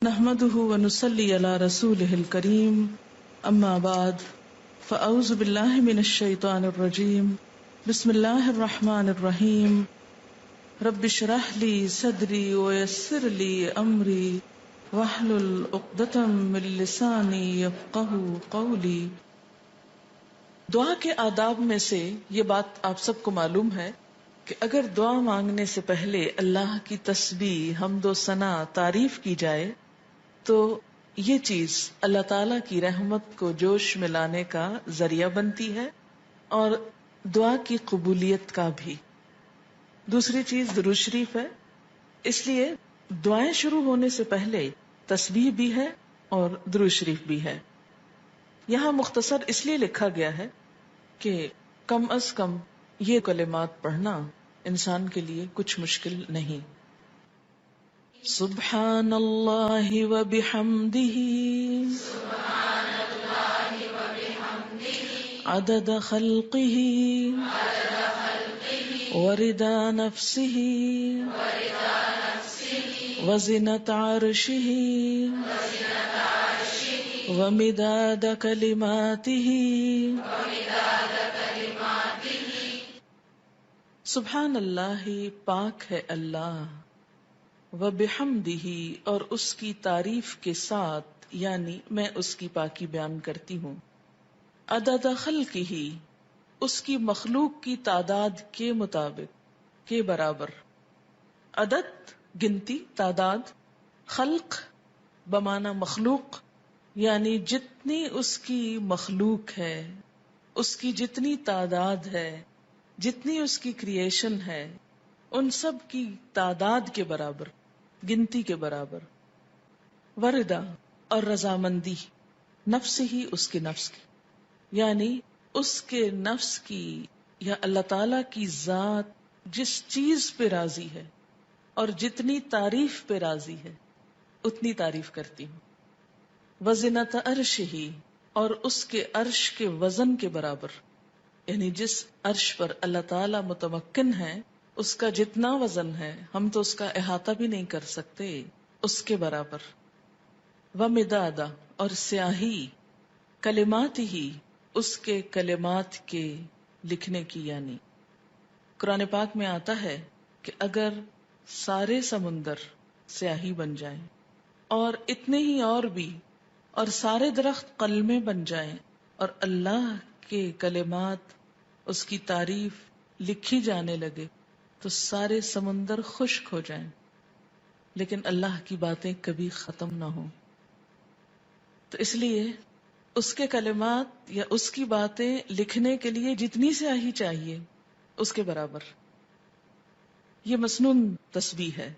نحمده ونصلي على رسوله الكريم اما بعد فاعوذ بالله من الشيطان الرجيم بسم الله الرحمن الرحيم رب اشرح لي صدري ويسر لي امري واحلل عقدة من لساني يفقهوا قولي۔ دعا کے آداب میں سے یہ بات آپ سب کو معلوم ہے کہ اگر دعا مانگنے سے پہلے اللہ کی تسبیح، حمد و ثنا، تعریف کی جائے تو یہ چیز اللہ تعالی کی رحمت کو جوش میں لانے کا ذریعہ بنتی ہے اور دعا کی قبولیت کا بھی۔ دوسری چیز درود شریف ہے، اس لیے دعائیں شروع ہونے سے پہلے تسبیح بھی ہے اور درود شریف بھی ہے۔ یہاں مختصر اس لیے لکھا گیا ہے کہ کم از کم یہ کلمات پڑھنا انسان کے لیے کچھ مشکل نہیں۔ سبحان اللہ و بحمدہ عدد خلقہ ورضا نفسہ وزنۃ عرشہ ومداد کلماتہ۔ سبحان اللہ، پاک ہے اللہ، وبحمدہ، اور اس کی تعریف کے ساتھ، یعنی میں اس کی پاکی بیان کرتی ہوں، عدد خلقہ، اس کی مخلوق کی تعداد کے مطابق، کے برابر۔ عدد گنتی، تعداد، خلق بمعنی مخلوق، یعنی جتنی اس کی مخلوق ہے، اس کی جتنی تعداد ہے، جتنی اس کی کریشن ہے، ان سب کی تعداد کے برابر، گنتی کے برابر۔ وردا، اور رضامندی، نفس ہی، اس کے نفس کی، یعنی اس کے نفس کی یا اللہ تعالی کی ذات جس چیز پہ راضی ہے اور جتنی تعریف پہ راضی ہے اتنی تعریف کرتی ہوں۔ وزنۃ عرشہ، اور اس کے عرش کے وزن کے برابر، یعنی جس عرش پر اللہ تعالی متمکن ہے اس کا جتنا وزن ہے ہم تو اس کا احاطہ بھی نہیں کر سکتے، اس کے برابر۔ ومداد، اور سیاہی، کلمات ہی، اس کے کلمات کے لکھنے کی، یعنی قرآن پاک میں آتا ہے کہ اگر سارے سمندر سیاہی بن جائیں اور اتنے ہی اور بھی، اور سارے درخت قلمیں بن جائیں اور اللہ کے کلمات، اس کی تعریف لکھی جانے لگے تو سارے سمندر خشک ہو جائیں، لیکن اللہ کی باتیں کبھی ختم نہ ہوں۔ تو اس لیے اس کے کلمات یا اس کی باتیں لکھنے کے لیے جتنی سیاہی چاہیے اس کے برابر۔ یہ مسنون تسبیح ہے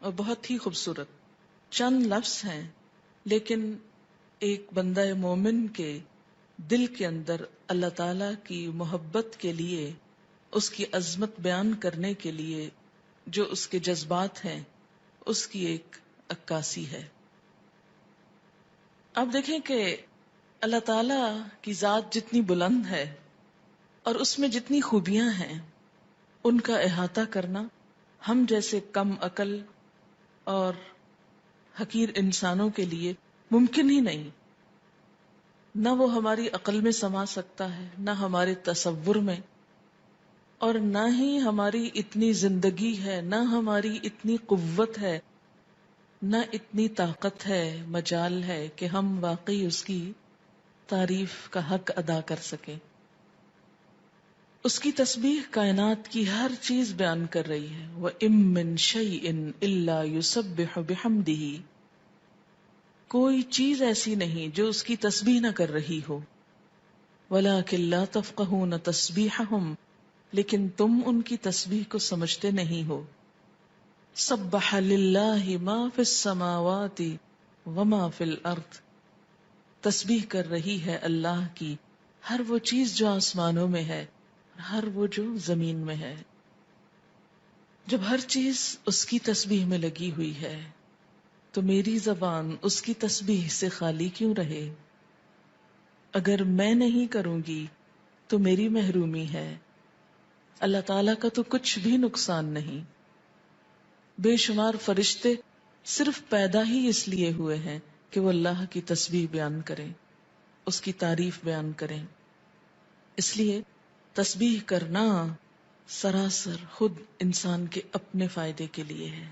اور بہت ہی خوبصورت، چند لفظ ہیں لیکن ایک بندہ مومن کے دل کے اندر اللہ تعالی کی محبت کے لیے، اس کی عظمت بیان کرنے کے لیے جو اس کے جذبات ہیں اس کی ایک عکاسی ہے۔ اب دیکھیں کہ اللہ تعالی کی ذات جتنی بلند ہے اور اس میں جتنی خوبیاں ہیں ان کا احاطہ کرنا ہم جیسے کم عقل اور حقیر انسانوں کے لیے ممکن ہی نہیں۔ نہ وہ ہماری عقل میں سما سکتا ہے، نہ ہمارے تصور میں، اور نہ ہی ہماری اتنی زندگی ہے، نہ ہماری اتنی قوت ہے، نہ اتنی طاقت ہے، مجال ہے کہ ہم واقعی اس کی تعریف کا حق ادا کر سکیں۔ اس کی تسبیح کائنات کی ہر چیز بیان کر رہی ہے۔ وَإِن مِّن شَيْءٍ إِلَّا يُسَبِّحُ بِحَمْدِهِ، کوئی چیز ایسی نہیں جو اس کی تسبیح نہ کر رہی ہو۔ وَلَٰكِن لَّا تَفْقَهُونَ تَسْبِيحَهُمْ، لیکن تم ان کی تسبیح کو سمجھتے نہیں ہو۔ سَبَّحَ لِلَّهِ مَا فِي السَّمَاوَاتِ وَمَا فِي الْأَرْضِ، تسبیح کر رہی ہے اللہ کی ہر وہ چیز جو آسمانوں میں ہے اور ہر وہ جو زمین میں ہے۔ جب ہر چیز اس کی تسبیح میں لگی ہوئی ہے تو میری زبان اس کی تسبیح سے خالی کیوں رہے؟ اگر میں نہیں کروں گی تو میری محرومی ہے۔ اللہ تعالیٰ کا تو کچھ بھی نقصان نہیں۔ بے شمار فرشتے صرف پیدا ہی اس لیے ہوئے ہیں کہ وہ اللہ کی تسبیح بیان کریں، اس کی تعریف بیان کریں. اس لیے تسبیح کرنا سراسر خود انسان کے اپنے فائدے کے لیے ہے.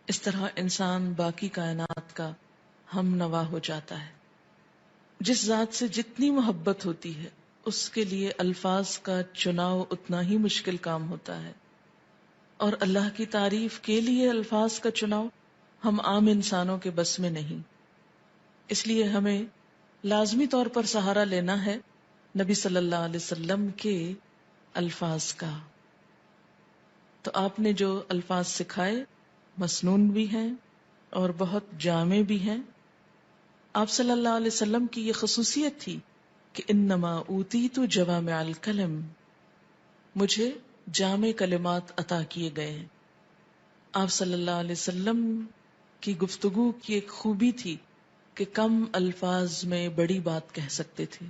اس طرح انسان باقی کائنات کا ہم نوا ہو جاتا ہے. جس ذات سے جتنی محبت ہوتی ہے اس کے لیے الفاظ کا چناؤ اتنا ہی مشکل کام ہوتا ہے، اور اللہ کی تعریف کے لیے الفاظ کا چناؤ ہم عام انسانوں کے بس میں نہیں. اس لیے ہمیں لازمی طور پر سہارا لینا ہے نبی صلی اللہ علیہ وسلم کے الفاظ کا. تو آپ نے جو الفاظ سکھائے مسنون بھی ہیں اور بہت جامع بھی ہیں. آپ صلی اللہ علیہ وسلم کی یہ خصوصیت تھی کہ انما اوتیت جوامع الکلم، مجھے جامع کلمات عطا کیے گئے ہیں. آپ صلی اللہ علیہ وسلم کی گفتگو کی ایک خوبی تھی کہ کم الفاظ میں بڑی بات کہہ سکتے تھے.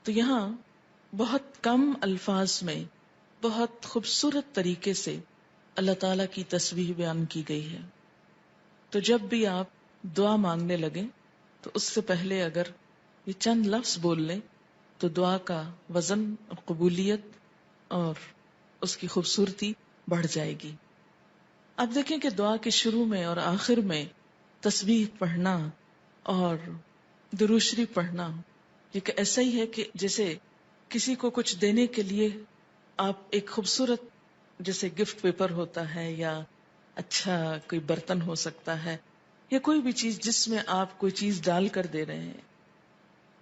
تو یہاں بہت کم الفاظ میں بہت خوبصورت طریقے سے اللہ تعالی کی تسبیح بیان کی گئی ہے. تو جب بھی آپ دعا مانگنے لگیں تو اس سے پہلے اگر یہ چند لفظ بول لیں تو دعا کا وزن اور قبولیت اور اس کی خوبصورتی بڑھ جائے گی. اب دیکھیں کہ دعا کے شروع میں اور آخر میں تسبیح پڑھنا اور درود شریف پڑھنا یہ ایسا ہی ہے کہ جیسے کسی کو کچھ دینے کے لیے آپ ایک خوبصورت جیسے گفٹ پیپر ہوتا ہے یا اچھا کوئی برتن ہو سکتا ہے یا کوئی بھی چیز جس میں آپ کوئی چیز ڈال کر دے رہے ہیں.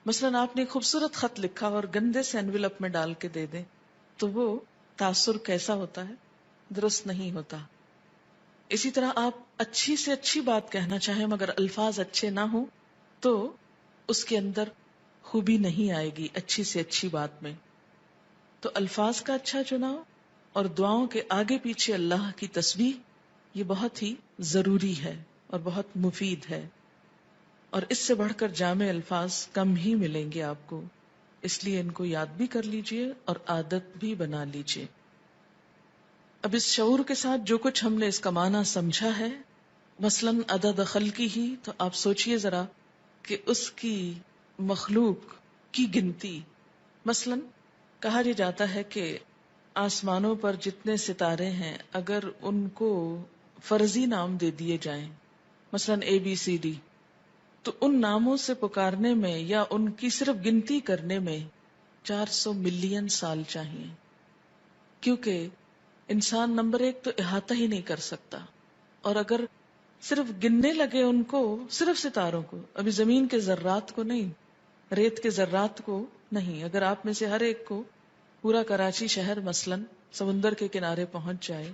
مثلا آپ نے ایک خوبصورت خط لکھا اور گندے سے انویلپ میں ڈال کے دے دیں تو وہ تاثر کیسا ہوتا ہے؟ درست نہیں ہوتا. اسی طرح آپ اچھی سے اچھی بات کہنا چاہیں مگر الفاظ اچھے نہ ہوں تو اس کے اندر خوبی نہیں آئے گی اچھی سے اچھی بات میں. تو الفاظ کا اچھا چناؤ اور دعاؤں کے آگے پیچھے اللہ کی تسبیح یہ بہت ہی ضروری ہے اور بہت مفید ہے، اور اس سے بڑھ کر جامع الفاظ کم ہی ملیں گے آپ کو. اس لیے ان کو یاد بھی کر لیجئے اور عادت بھی بنا لیجئے. اب اس شعور کے ساتھ جو کچھ ہم نے اس کا معنی سمجھا ہے، مثلاً عدد خلقی ہی، تو آپ سوچئے ذرا کہ اس کی مخلوق کی گنتی. مثلاً کہا یہ جاتا ہے کہ آسمانوں پر جتنے ستارے ہیں اگر ان کو فرضی نام دے دیے جائیں، مثلاً ABCD، تو ان ناموں سے پکارنے میں یا ان کی صرف گنتی کرنے میں 400 ملین سال چاہیے، کیونکہ انسان نمبر ایک تو احاطہ ہی نہیں کر سکتا. اور اگر صرف گننے لگے ان کو، صرف ستاروں کو، ابھی زمین کے ذرات کو نہیں، ریت کے ذرات کو نہیں، اگر آپ میں سے ہر ایک کو پورا کراچی شہر مثلاً سمندر کے کنارے پہنچ جائے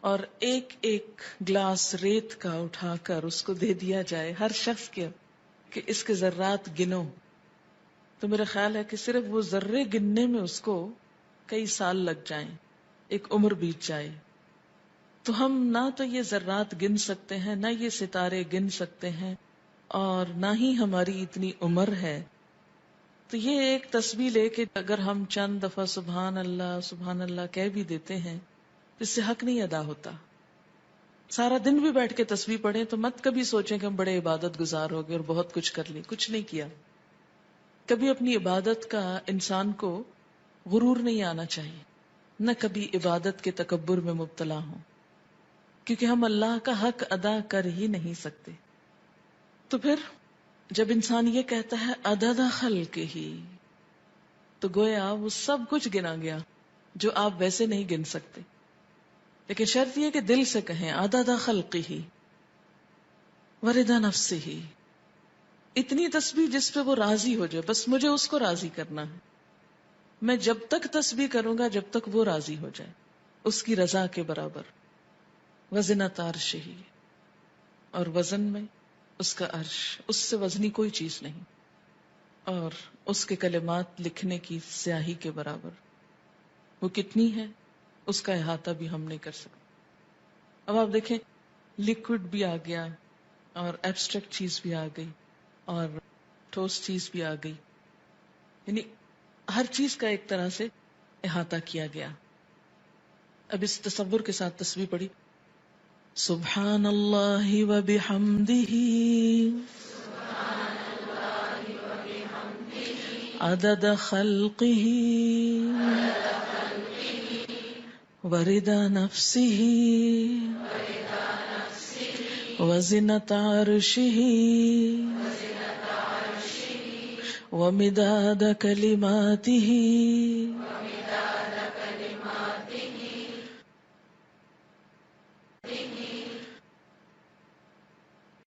اور ایک ایک گلاس ریت کا اٹھا کر اس کو دے دیا جائے ہر شخص کے کہ اس کے ذرات گنو، تو میرا خیال ہے کہ صرف وہ ذرے گننے میں اس کو کئی سال لگ جائیں، ایک عمر بیت جائے. تو ہم نہ تو یہ ذرات گن سکتے ہیں، نہ یہ ستارے گن سکتے ہیں، اور نہ ہی ہماری اتنی عمر ہے. تو یہ ایک تسبیح لے کہ اگر ہم چند دفعہ سبحان اللہ کہہ بھی دیتے ہیں تو اس سے حق نہیں ادا ہوتا. سارا دن بھی بیٹھ کے تسبیح پڑھیں تو مت کبھی سوچیں کہ ہم بڑے عبادت گزار ہو گئے اور بہت کچھ کر لی، کچھ نہیں کیا. کبھی اپنی عبادت کا انسان کو غرور نہیں آنا چاہیے، نہ کبھی عبادت کے تکبر میں مبتلا ہوں، کیونکہ ہم اللہ کا حق ادا کر ہی نہیں سکتے. تو پھر جب انسان یہ کہتا ہے عدد خلق ہی، تو گویا وہ سب کچھ گنا گیا جو آپ ویسے نہیں گن سکتے. لیکن شرط یہ کہ دل سے کہیں عدد خلق ہی ورضا نفس ہی، اتنی تسبیح جس پہ وہ راضی ہو جائے، بس مجھے اس کو راضی کرنا ہے. میں جب تک تسبیح کروں گا جب تک وہ راضی ہو جائے، اس کی رضا کے برابر. وزنۃ عرش ہی، اور وزن میں اس کا عرش، اس سے وزنی کوئی چیز نہیں، اور اس کے کلمات لکھنے کی سیاہی کے برابر. وہ کتنی ہے اس کا احاطہ بھی ہم نہیں کر سکتے. اب آپ دیکھیں لیکوڈ بھی آ گیا اور ایبسٹریکٹ چیز بھی آ گئی اور ٹھوس چیز بھی آ گئی، یعنی ہر چیز کا ایک طرح سے احاطہ کیا گیا. اب اس تصور کے ساتھ تسبیح پڑھی سبحان اللہ وبحمدہ عدد خلقہ ورضا نفسہ وزنة عرشہ ومداد کلماتہ